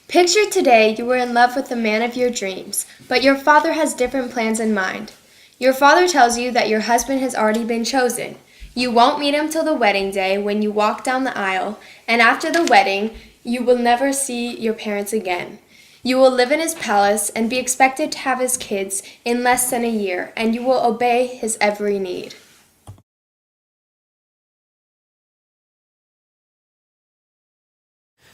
Picture today you were in love with the man of your dreams, but your father has different plans in mind. Your father tells you that your husband has already been chosen. You won't meet him till the wedding day when you walk down the aisle, and after the wedding, you will never see your parents again. You will live in his palace and be expected to have his kids in less than a year, and you will obey his every need.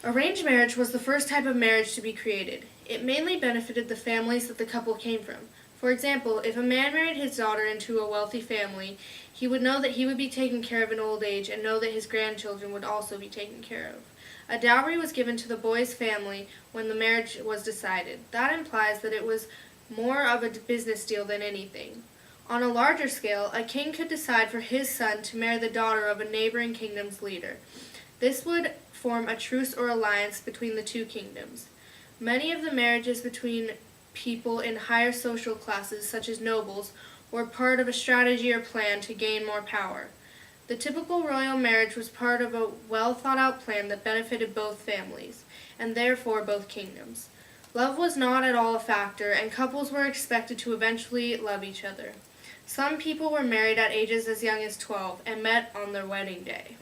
Arranged marriage was the first type of marriage to be created. It mainly benefited the families that the couple came from. For example, if a man married his daughter into a wealthy family, he would know that he would be taken care of in old age and know that his grandchildren would also be taken care of. A dowry was given to the boy's family when the marriage was decided. That implies that it was more of a business deal than anything. On a larger scale, a king could decide for his son to marry the daughter of a neighboring kingdom's leader. This would form a truce or alliance between the two kingdoms. Many of the marriages between people in higher social classes, such as nobles, were part of a strategy or plan to gain more power. The typical royal marriage was part of a well-thought-out plan that benefited both families, and therefore both kingdoms. Love was not at all a factor, and couples were expected to eventually love each other. Some people were married at ages as young as 12 and met on their wedding day.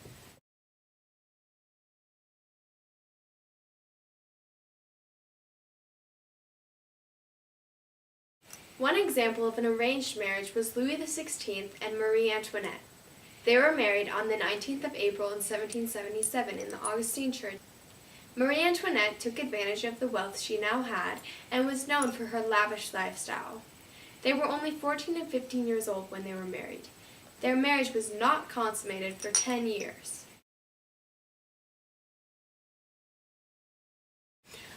One example of an arranged marriage was Louis XVI and Marie Antoinette. They were married on the 19th of April in 1777 in the Augustine Church. Marie Antoinette took advantage of the wealth she now had and was known for her lavish lifestyle. They were only 14 and 15 years old when they were married. Their marriage was not consummated for 10 years.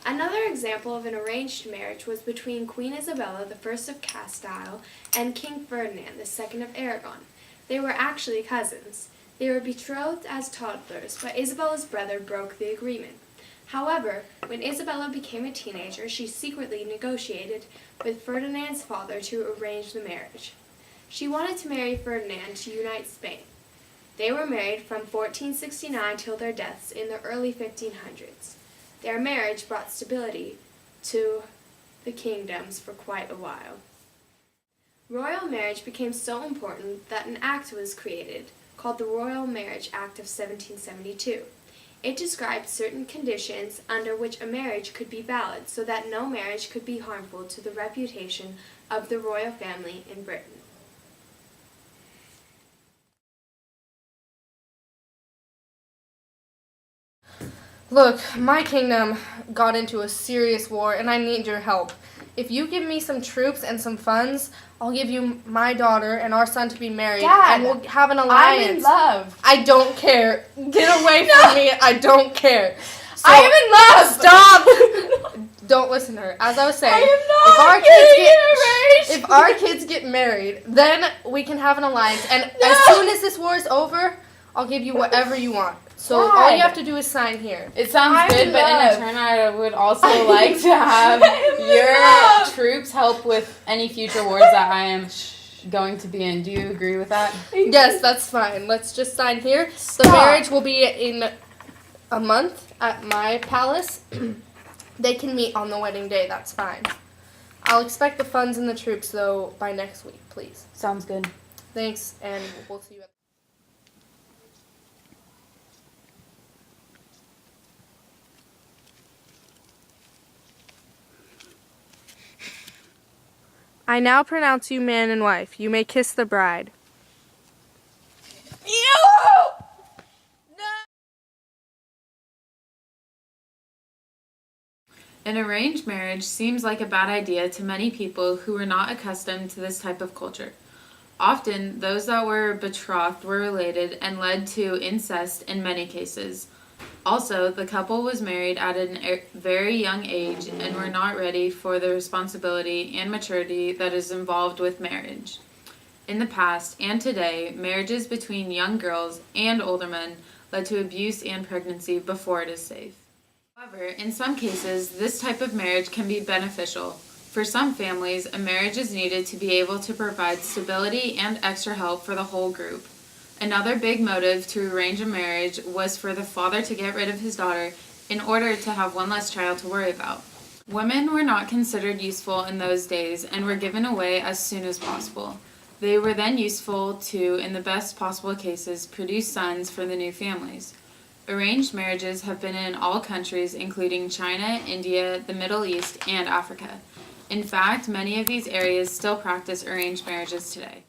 Another example of an arranged marriage was between Queen Isabella I of Castile and King Ferdinand II of Aragon. They were actually cousins. They were betrothed as toddlers, but Isabella's brother broke the agreement. However, when Isabella became a teenager, she secretly negotiated with Ferdinand's father to arrange the marriage. She wanted to marry Ferdinand to unite Spain. They were married from 1469 till their deaths in the early 1500s. Their marriage brought stability to the kingdoms for quite a while. Royal marriage became so important that an act was created called the Royal Marriage Act of 1772. It described certain conditions under which a marriage could be valid so that no marriage could be harmful to the reputation of the royal family in Britain. Look, my kingdom got into a serious war, and I need your help. If you give me some troops and some funds, I'll give you my daughter and our son to be married, Dad, and we'll have an alliance. I'm in love. I don't care. Get away from me. I don't care. So, I am in love. Stop. Don't listen to her. As I was saying, I am not if our kids get married, then we can have an alliance. And as soon as this war is over, I'll give you whatever you want. So all you have to do is sign here. It sounds good, but in turn, I would also like to have your troops help with any future wars that I am going to be in. Do you agree with that? Yes, that's fine. Let's just sign here. The marriage will be in a month at my palace. They can meet on the wedding day. That's fine. I'll expect the funds and the troops, though, by next week, please. Sounds good. Thanks, and we'll see you at I now pronounce you man and wife. You may kiss the bride. An arranged marriage seems like a bad idea to many people who were not accustomed to this type of culture. Often, those that were betrothed were related and led to incest in many cases. Also, the couple was married at a very young age and were not ready for the responsibility and maturity that is involved with marriage. In the past and today, marriages between young girls and older men led to abuse and pregnancy before it is safe. However, in some cases, this type of marriage can be beneficial. For some families, a marriage is needed to be able to provide stability and extra help for the whole group. Another big motive to arrange a marriage was for the father to get rid of his daughter in order to have one less child to worry about. Women were not considered useful in those days and were given away as soon as possible. They were then useful to, in the best possible cases, produce sons for the new families. Arranged marriages have been in all countries, including China, India, the Middle East, and Africa. In fact, many of these areas still practice arranged marriages today.